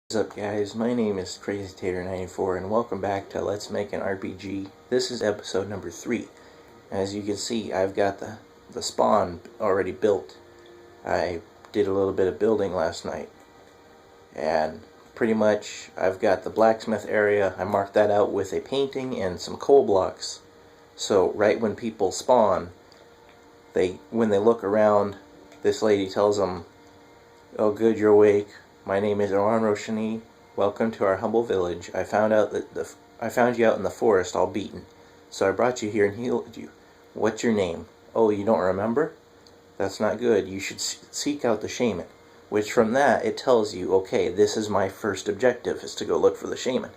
What's up guys, my name is CrazyTater94 and welcome back to Let's Make an RPG. This is episode number 3. As you can see, I've got the spawn already built. I did a little bit of building last night. And pretty much I've got the blacksmith area. I marked that out with a painting and some coal blocks. So right when people spawn, when they look around, this lady tells them, "Oh good, you're awake. My name is Oran Roshani. Welcome to our humble village. I found you out in the forest all beaten. So I brought you here and healed you. What's your name? Oh, you don't remember? That's not good. You should seek out the shaman." Which from that, it tells you, okay, this is my first objective, is to go look for the shaman.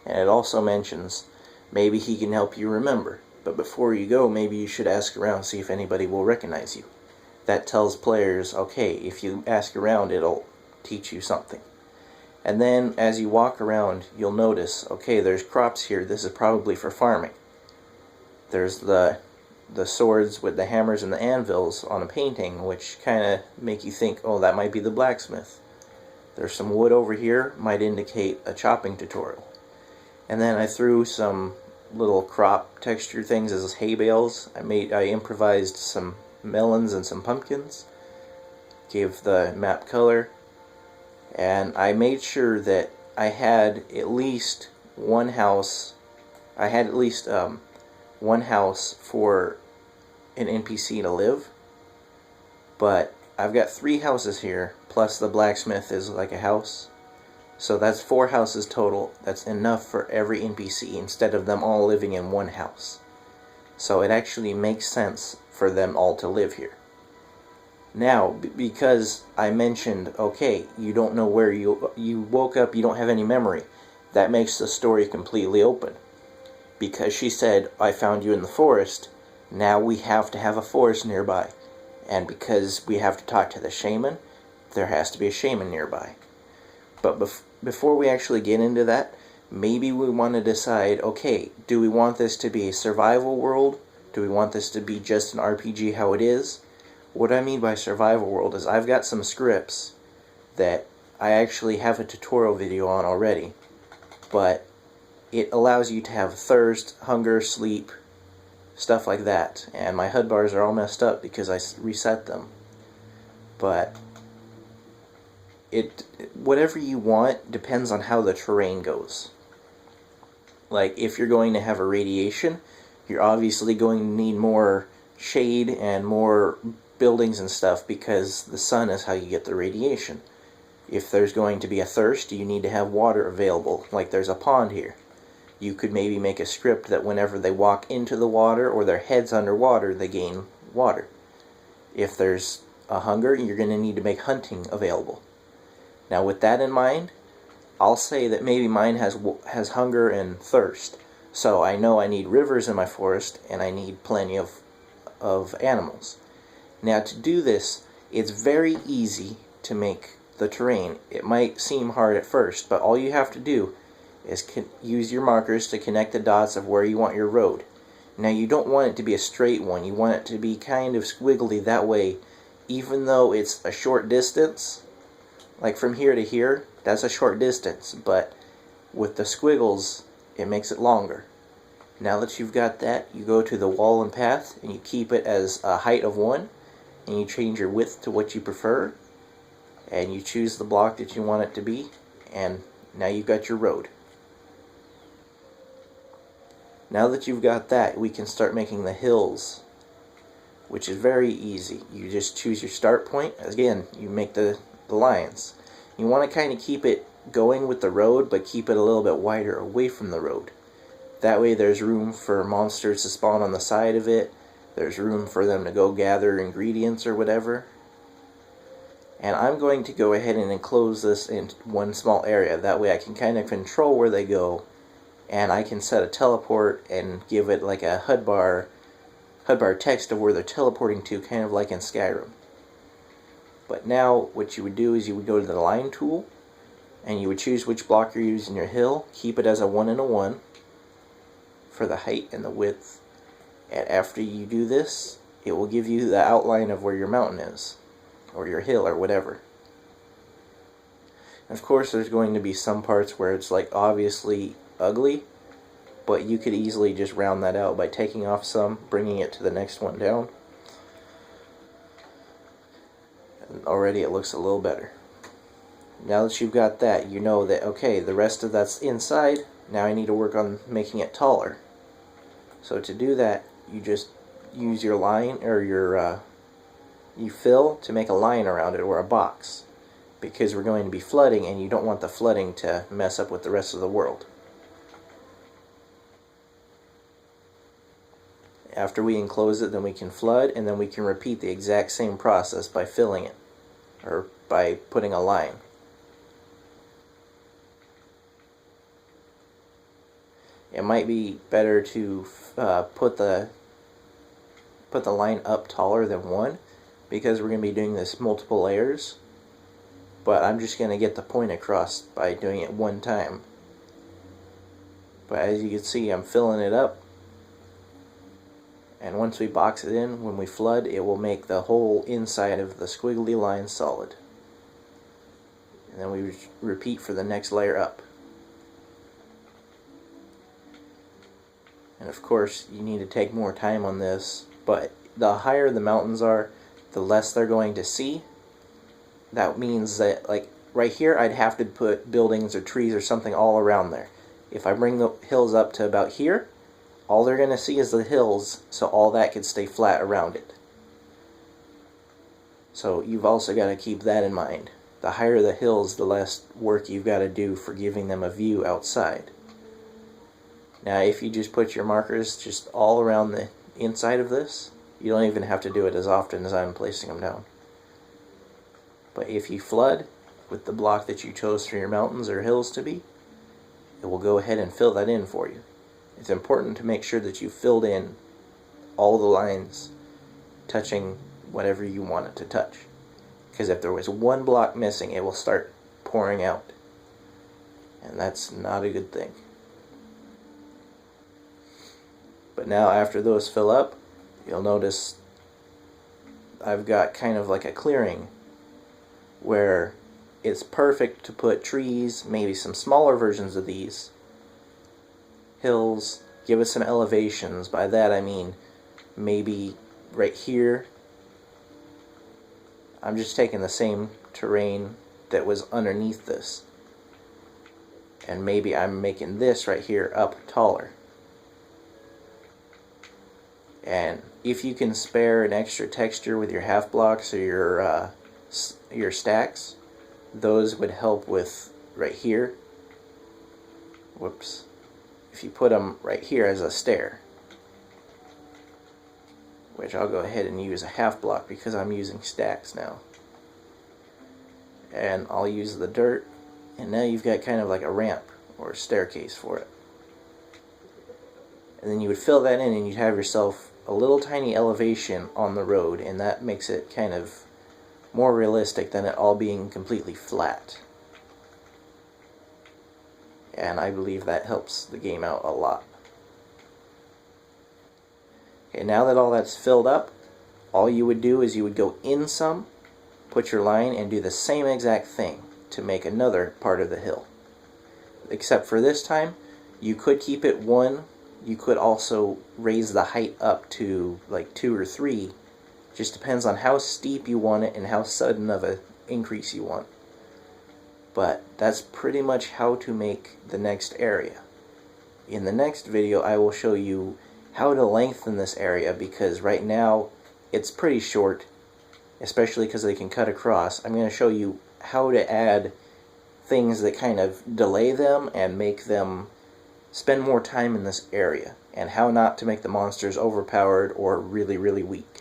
And it also mentions, maybe he can help you remember. But before you go, maybe you should ask around, see if anybody will recognize you. That tells players, okay, if you ask around, it'll teach you something. And then as you walk around, you'll notice, okay, there's crops here. This is probably for farming. There's the swords with the hammers and the anvils on a painting, which kind of make you think, oh, that might be the blacksmith. There's some wood over here, might indicate a chopping tutorial. And then I threw some little crop texture things as hay bales. I improvised some melons and some pumpkins. Gave the map color. And I made sure that I had at least one house. I had at least one house for an NPC to live. But I've got 3 houses here, plus the blacksmith is like a house. So that's 4 houses total. That's enough for every NPC instead of them all living in one house. So it actually makes sense for them all to live here. Now, because I mentioned, okay, you don't know where you woke up, you don't have any memory, that makes the story completely open. Because she said, I found you in the forest, now we have to have a forest nearby. And because we have to talk to the shaman, there has to be a shaman nearby. But before we actually get into that, maybe we want to decide, okay, do we want this to be a survival world? Do we want this to be just an RPG how it is? What I mean by survival world is I've got some scripts that I actually have a tutorial video on already, but it allows you to have thirst, hunger, sleep, stuff like that. And my HUD bars are all messed up because I reset them. But whatever you want depends on how the terrain goes. Like if you're going to have a radiation, you're obviously going to need more shade and more buildings and stuff because the sun is how you get the radiation. If there's going to be a thirst, you need to have water available, like there's a pond here. You could maybe make a script that whenever they walk into the water or their head's underwater, they gain water. If there's a hunger, you're going to need to make hunting available. Now with that in mind, I'll say that maybe mine has hunger and thirst. So I know I need rivers in my forest and I need plenty of animals. Now to do this, it's very easy to make the terrain. It might seem hard at first, but all you have to do is use your markers to connect the dots of where you want your road. Now you don't want it to be a straight one, you want it to be kind of squiggly, that way even though it's a short distance, like from here to here, that's a short distance, but with the squiggles, it makes it longer. Now that you've got that, you go to the wall and path, and you keep it as a height of 1, and you change your width to what you prefer, and you choose the block that you want it to be, and now you've got your road. Now that you've got that, we can start making the hills, which is very easy. You just choose your start point. Again, you make the lines. You want to kind of keep it going with the road, but keep it a little bit wider away from the road. That way there's room for monsters to spawn on the side of it. There's room for them to go gather ingredients or whatever. And I'm going to go ahead and enclose this in one small area. That way I can kind of control where they go. And I can set a teleport and give it like a HUD bar text of where they're teleporting to, kind of like in Skyrim. But now what you would do is you would go to the line tool and you would choose which block you're using your hill. Keep it as a 1 and a 1 for the height and the width. And after you do this, it will give you the outline of where your mountain is, or your hill, or whatever. Of course, there's going to be some parts where it's like obviously ugly, but you could easily just round that out by taking off some, bringing it to the next one down. And already it looks a little better. Now that you've got that, you know that, okay, the rest of that's inside. Now I need to work on making it taller. So to do that, you just use your line, or you fill to make a line around it, or a box. Because we're going to be flooding, and you don't want the flooding to mess up with the rest of the world. After we enclose it, then we can flood, and then we can repeat the exact same process by filling it, or by putting a line. It might be better to put the line up taller than one, because we're going to be doing this multiple layers. But I'm just going to get the point across by doing it one time. But as you can see, I'm filling it up. And once we box it in, when we flood, it will make the whole inside of the squiggly line solid. And then we repeat for the next layer up. And of course, you need to take more time on this, but the higher the mountains are, the less they're going to see. That means that, like, right here, I'd have to put buildings or trees or something all around there. If I bring the hills up to about here, all they're going to see is the hills, so all that can stay flat around it. So you've also got to keep that in mind. The higher the hills, the less work you've got to do for giving them a view outside. Now, if you just put your markers just all around the inside of this, you don't even have to do it as often as I'm placing them down. But if you flood with the block that you chose for your mountains or hills to be, it will go ahead and fill that in for you. It's important to make sure that you filled in all the lines touching whatever you want it to touch. Because if there was one block missing, it will start pouring out. And that's not a good thing. But now after those fill up, you'll notice I've got kind of like a clearing where it's perfect to put trees, maybe some smaller versions of these, hills, give it some elevations. By that I mean maybe right here. I'm just taking the same terrain that was underneath this, and maybe I'm making this right here up taller. And if you can spare an extra texture with your half blocks or your stacks, those would help with right here. Whoops. If you put them right here as a stair, which I'll go ahead and use a half block because I'm using stacks now. And I'll use the dirt, and now you've got kind of like a ramp or a staircase for it. And then you would fill that in, and you'd have yourself a little tiny elevation on the road, and that makes it kind of more realistic than it all being completely flat. And I believe that helps the game out a lot. Okay, now that all that's filled up, all you would do is you would go in some, put your line, and do the same exact thing to make another part of the hill. Except for this time, you could keep it one. You could also raise the height up to like 2 or 3. Just depends on how steep you want it and how sudden of an increase you want. But that's pretty much how to make the next area. In the next video, I will show you how to lengthen this area, because right now it's pretty short, especially because they can cut across. I'm going to show you how to add things that kind of delay them and make them spend more time in this area, and how not to make the monsters overpowered or really, really weak.